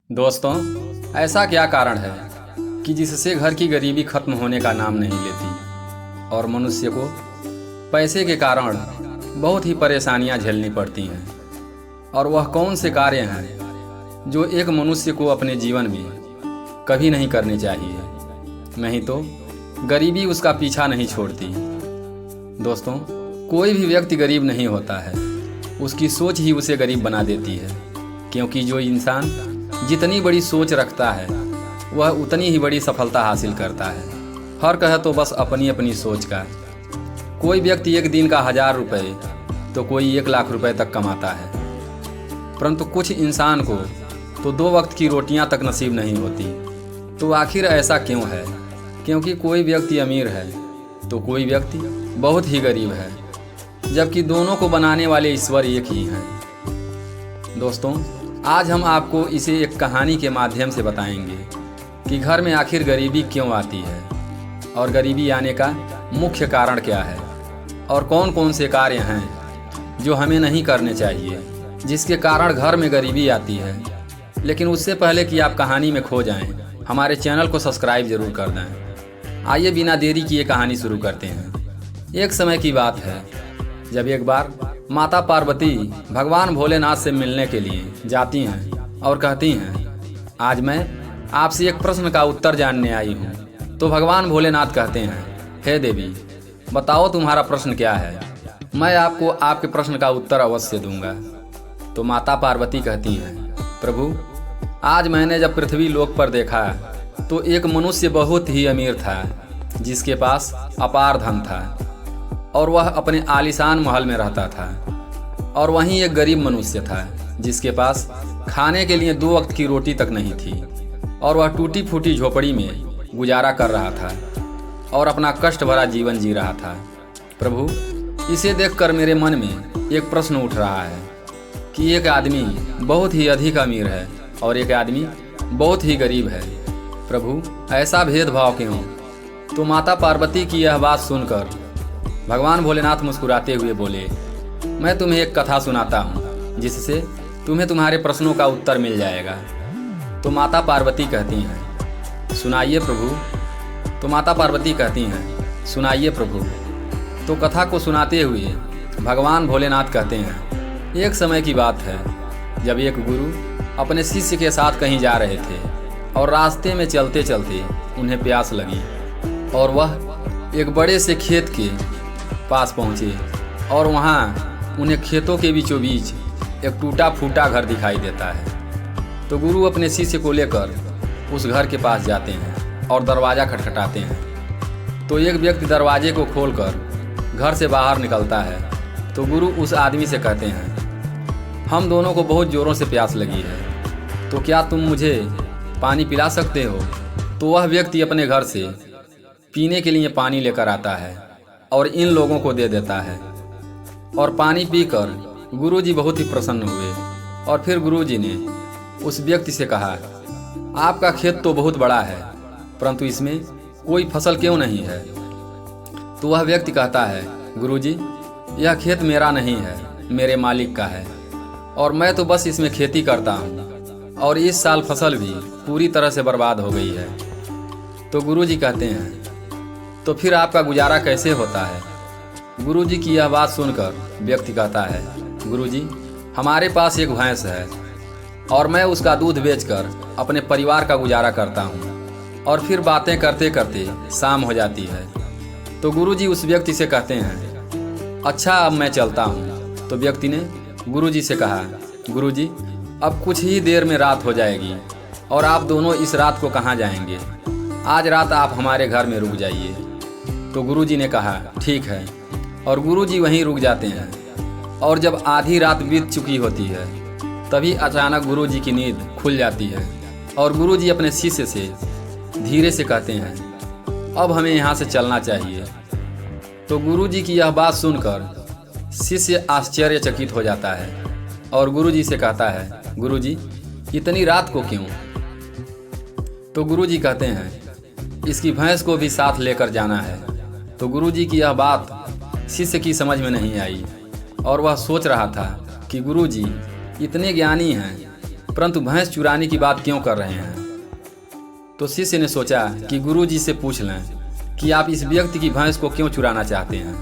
दोस्तों, ऐसा क्या कारण है कि जिससे घर की गरीबी खत्म होने का नाम नहीं लेती और मनुष्य को पैसे के कारण बहुत ही परेशानियां झेलनी पड़ती हैं। और वह कौन से कार्य हैं जो एक मनुष्य को अपने जीवन में कभी नहीं करने चाहिए, नहीं तो गरीबी उसका पीछा नहीं छोड़ती। दोस्तों, कोई भी व्यक्ति गरीब नहीं होता है, उसकी सोच ही उसे गरीब बना देती है। क्योंकि जो इंसान जितनी बड़ी सोच रखता है वह उतनी ही बड़ी सफलता हासिल करता है। फर्क है तो बस अपनी अपनी सोच का। कोई व्यक्ति एक दिन का 1000 रुपये तो कोई 1 लाख रुपए तक कमाता है, परंतु कुछ इंसान को तो 2 वक्त की रोटियां तक नसीब नहीं होती। तो आखिर ऐसा क्यों है? क्योंकि कोई व्यक्ति अमीर है तो कोई व्यक्ति बहुत ही गरीब है, जबकि दोनों को बनाने वाले ईश्वर एक ही हैं। दोस्तों, आज हम आपको इसे एक कहानी के माध्यम से बताएंगे कि घर में आखिर गरीबी क्यों आती है और गरीबी आने का मुख्य कारण क्या है और कौन कौन से कार्य हैं जो हमें नहीं करने चाहिए जिसके कारण घर में गरीबी आती है। लेकिन उससे पहले कि आप कहानी में खो जाएं, हमारे चैनल को सब्सक्राइब जरूर कर दें। आइए बिना देरी किए कहानी शुरू करते हैं। एक समय की बात है जब एक बार माता पार्वती भगवान भोलेनाथ से मिलने के लिए जाती हैं और कहती हैं, आज मैं आपसे एक प्रश्न का उत्तर जानने आई हूँ। तो भगवान भोलेनाथ कहते हैं, हे देवी, बताओ तुम्हारा प्रश्न क्या है, मैं आपको आपके प्रश्न का उत्तर अवश्य दूंगा। तो माता पार्वती कहती हैं, प्रभु, आज मैंने जब पृथ्वी लोक पर देखा तो एक मनुष्य बहुत ही अमीर था जिसके पास अपार धन था और वह अपने आलीशान महल में रहता था। और वहीं एक गरीब मनुष्य था जिसके पास खाने के लिए 2 वक्त की रोटी तक नहीं थी और वह टूटी फूटी झोपड़ी में गुजारा कर रहा था और अपना कष्ट भरा जीवन जी रहा था। प्रभु, इसे देखकर मेरे मन में एक प्रश्न उठ रहा है कि एक आदमी बहुत ही अधिक अमीर है और एक आदमी बहुत ही गरीब है। प्रभु, ऐसा भेदभाव क्यों? तो माता पार्वती की यह बात सुनकर भगवान भोलेनाथ मुस्कुराते हुए बोले, मैं तुम्हें एक कथा सुनाता हूँ जिससे तुम्हें तुम्हारे प्रश्नों का उत्तर मिल जाएगा। तो माता पार्वती कहती हैं, सुनाइए प्रभु। तो माता पार्वती कहती हैं, सुनाइए प्रभु। तो कथा को सुनाते हुए भगवान भोलेनाथ कहते हैं, एक समय की बात है जब एक गुरु अपने शिष्य के साथ कहीं जा रहे थे और रास्ते में चलते चलते उन्हें प्यास लगी और वह एक बड़े से खेत के पास पहुँचे और वहाँ उन्हें खेतों के बीचों बीच एक टूटा फूटा घर दिखाई देता है। तो गुरु अपने शिष्य को लेकर उस घर के पास जाते हैं और दरवाज़ा खटखटाते हैं। तो एक व्यक्ति दरवाजे को खोलकर घर से बाहर निकलता है। तो गुरु उस आदमी से कहते हैं, हम दोनों को बहुत ज़ोरों से प्यास लगी है, तो क्या तुम मुझे पानी पिला सकते हो? तो वह व्यक्ति अपने घर से पीने के लिए पानी लेकर आता है और इन लोगों को दे देता है। और पानी पीकर गुरुजी बहुत ही प्रसन्न हुए और फिर गुरुजी ने उस व्यक्ति से कहा, आपका खेत तो बहुत बड़ा है परंतु इसमें कोई फसल क्यों नहीं है? तो वह व्यक्ति कहता है, गुरुजी, यह खेत मेरा नहीं है, मेरे मालिक का है और मैं तो बस इसमें खेती करता हूँ और इस साल फसल भी पूरी तरह से बर्बाद हो गई है। तो गुरुजी कहते हैं, तो फिर आपका गुजारा कैसे होता है? गुरुजी की यह बात सुनकर व्यक्ति कहता है, गुरुजी, हमारे पास एक भैंस है और मैं उसका दूध बेचकर अपने परिवार का गुजारा करता हूँ और फिर बातें करते करते शाम हो जाती है। तो गुरुजी उस व्यक्ति से कहते हैं, अच्छा, अब मैं चलता हूँ। तो व्यक्ति ने गुरुजी से कहा, गुरुजी, अब कुछ ही देर में रात हो जाएगी और आप दोनों इस रात को कहाँ जाएंगे? आज रात आप हमारे घर में रुक जाइए। तो गुरुजी ने कहा, ठीक है, और गुरुजी वहीं रुक जाते हैं। और जब आधी रात बीत चुकी होती है तभी अचानक गुरुजी की नींद खुल जाती है और गुरुजी अपने शिष्य से धीरे से कहते हैं, अब हमें यहाँ से चलना चाहिए। तो गुरुजी की यह बात सुनकर शिष्य आश्चर्यचकित हो जाता है और गुरुजी से कहता है, गुरुजी, इतनी रात को क्यों? तो गुरुजी कहते हैं, इसकी भैंस को भी साथ लेकर जाना है। तो गुरुजी की यह बात शिष्य की समझ में नहीं आई और वह सोच रहा था कि गुरुजी इतने ज्ञानी हैं परंतु भैंस चुराने की बात क्यों कर रहे हैं। तो शिष्य ने सोचा कि गुरु जी से पूछ लें कि आप इस व्यक्ति की भैंस को क्यों चुराना चाहते हैं,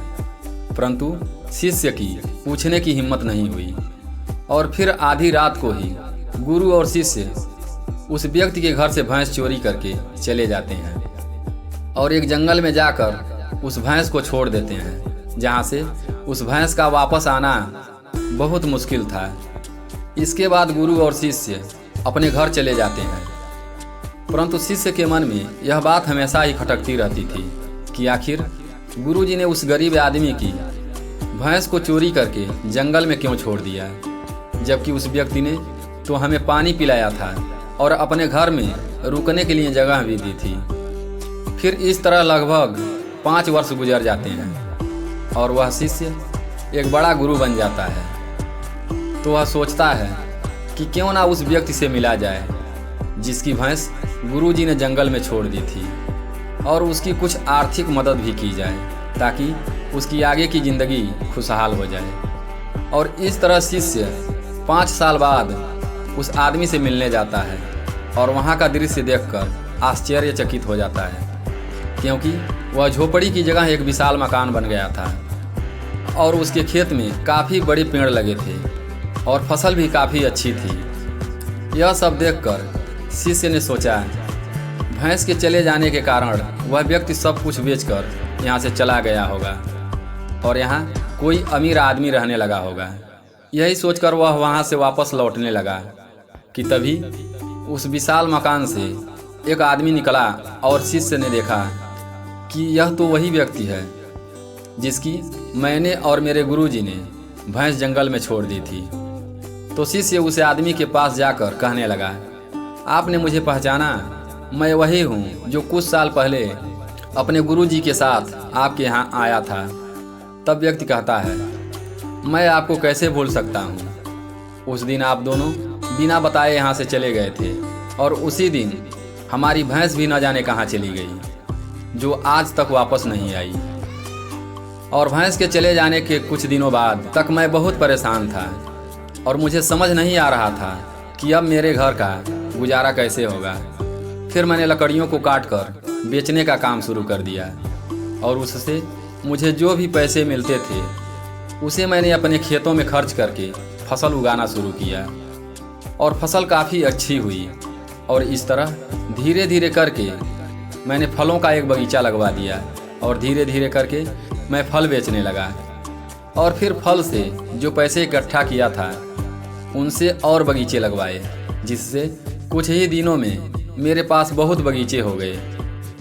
परंतु शिष्य की पूछने की हिम्मत नहीं हुई। और फिर आधी रात को ही गुरु और शिष्य उस व्यक्ति के घर से भैंस चोरी करके चले जाते हैं और एक जंगल में जाकर उस भैंस को छोड़ देते हैं, जहाँ से उस भैंस का वापस आना बहुत मुश्किल था। इसके बाद गुरु और शिष्य अपने घर चले जाते हैं, परंतु शिष्य के मन में यह बात हमेशा ही खटकती रहती थी कि आखिर गुरु जी ने उस गरीब आदमी की भैंस को चोरी करके जंगल में क्यों छोड़ दिया, जबकि उस व्यक्ति ने तो हमें पानी पिलाया था और अपने घर में रुकने के लिए जगह भी दी थी। फिर इस तरह लगभग 5 वर्ष गुजर जाते हैं और वह शिष्य एक बड़ा गुरु बन जाता है। तो वह सोचता है कि क्यों ना उस व्यक्ति से मिला जाए जिसकी भैंस गुरुजी ने जंगल में छोड़ दी थी, और उसकी कुछ आर्थिक मदद भी की जाए ताकि उसकी आगे की ज़िंदगी खुशहाल हो जाए। और इस तरह शिष्य 5 साल बाद उस आदमी से मिलने जाता है और वहाँ का दृश्य देखकर आश्चर्यचकित हो जाता है, क्योंकि वह झोपड़ी की जगह एक विशाल मकान बन गया था और उसके खेत में काफ़ी बड़े पेड़ लगे थे और फसल भी काफ़ी अच्छी थी। यह सब देखकर शिष्य ने सोचा भैंस के चले जाने के कारण वह व्यक्ति सब कुछ बेचकर यहाँ से चला गया होगा और यहाँ कोई अमीर आदमी रहने लगा होगा। यही सोचकर वह वहाँ से वापस लौटने लगा कि तभी उस विशाल मकान से एक आदमी निकला और शिष्य ने देखा कि यह तो वही व्यक्ति है जिसकी मैंने और मेरे गुरुजी ने भैंस जंगल में छोड़ दी थी। तो शिष्य उस आदमी के पास जाकर कहने लगा, आपने मुझे पहचाना? मैं वही हूँ जो कुछ साल पहले अपने गुरुजी के साथ आपके यहाँ आया था। तब व्यक्ति कहता है, मैं आपको कैसे भूल सकता हूँ। उस दिन आप दोनों बिना बताए यहाँ से चले गए थे और उसी दिन हमारी भैंस भी न जाने कहाँ चली गई, जो आज तक वापस नहीं आई। और भैंस के चले जाने के कुछ दिनों बाद तक मैं बहुत परेशान था और मुझे समझ नहीं आ रहा था कि अब मेरे घर का गुजारा कैसे होगा। फिर मैंने लकड़ियों को काटकर बेचने का काम शुरू कर दिया और उससे मुझे जो भी पैसे मिलते थे उसे मैंने अपने खेतों में खर्च करके फसल उगाना शुरू किया और फसल काफ़ी अच्छी हुई। और इस तरह धीरे धीरे करके मैंने फलों का एक बगीचा लगवा दिया और धीरे धीरे करके मैं फल बेचने लगा। और फिर फल से जो पैसे इकट्ठा किया था उनसे और बगीचे लगवाए, जिससे कुछ ही दिनों में मेरे पास बहुत बगीचे हो गए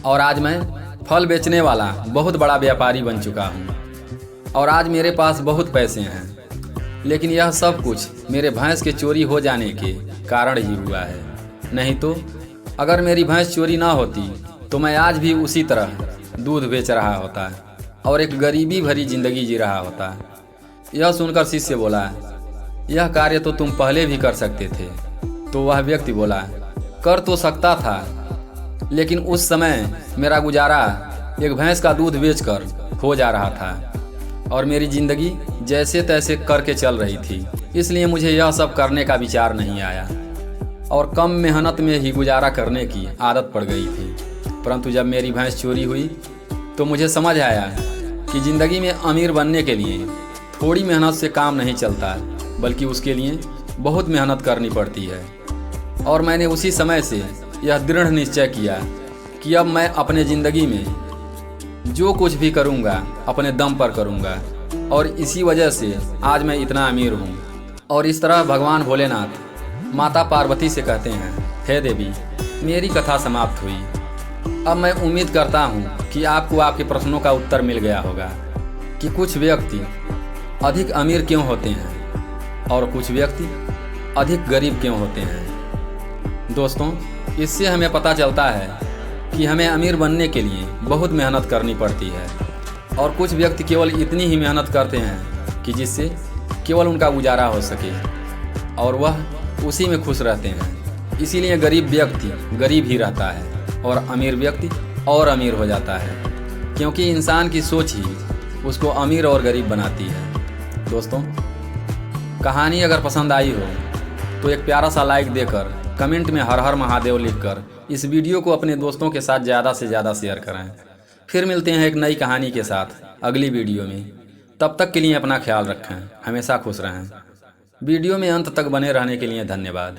और आज मैं फल बेचने वाला बहुत बड़ा व्यापारी बन चुका हूँ और आज मेरे पास बहुत पैसे हैं। लेकिन यह सब कुछ मेरे भैंस के चोरी हो जाने के कारण ही हुआ है। नहीं तो अगर मेरी भैंस चोरी ना होती तो मैं आज भी उसी तरह दूध बेच रहा होता और एक गरीबी भरी जिंदगी जी रहा होता। यह सुनकर शिष्य बोला, यह कार्य तो तुम पहले भी कर सकते थे। तो वह व्यक्ति बोला, कर तो सकता था, लेकिन उस समय मेरा गुजारा एक भैंस का दूध बेचकर हो जा रहा था और मेरी ज़िंदगी जैसे तैसे करके चल रही थी, इसलिए मुझे यह सब करने का विचार नहीं आया और कम मेहनत में ही गुजारा करने की आदत पड़ गई थी। परंतु जब मेरी भैंस चोरी हुई तो मुझे समझ आया कि ज़िंदगी में अमीर बनने के लिए थोड़ी मेहनत से काम नहीं चलता, बल्कि उसके लिए बहुत मेहनत करनी पड़ती है। और मैंने उसी समय से यह दृढ़ निश्चय किया कि अब मैं अपने ज़िंदगी में जो कुछ भी करूँगा अपने दम पर करूँगा और इसी वजह से आज मैं इतना अमीर हूँ। और इस तरह भगवान भोलेनाथ माता पार्वती से कहते हैं, हे देवी, मेरी कथा समाप्त हुई। अब मैं उम्मीद करता हूँ कि आपको आपके प्रश्नों का उत्तर मिल गया होगा कि कुछ व्यक्ति अधिक अमीर क्यों होते हैं और कुछ व्यक्ति अधिक गरीब क्यों होते हैं। दोस्तों, इससे हमें पता चलता है कि हमें अमीर बनने के लिए बहुत मेहनत करनी पड़ती है और कुछ व्यक्ति केवल इतनी ही मेहनत करते हैं कि जिससे केवल उनका गुजारा हो सके और वह उसी में खुश रहते हैं। इसीलिए गरीब व्यक्ति गरीब ही रहता है और अमीर व्यक्ति और अमीर हो जाता है, क्योंकि इंसान की सोच ही उसको अमीर और गरीब बनाती है। दोस्तों, कहानी अगर पसंद आई हो तो एक प्यारा सा लाइक देकर, कमेंट में हर हर महादेव लिखकर इस वीडियो को अपने दोस्तों के साथ ज़्यादा से ज़्यादा शेयर करें। फिर मिलते हैं एक नई कहानी के साथ अगली वीडियो में। तब तक के लिए अपना ख्याल रखें, हमेशा खुश रहें। वीडियो में अंत तक बने रहने के लिए धन्यवाद।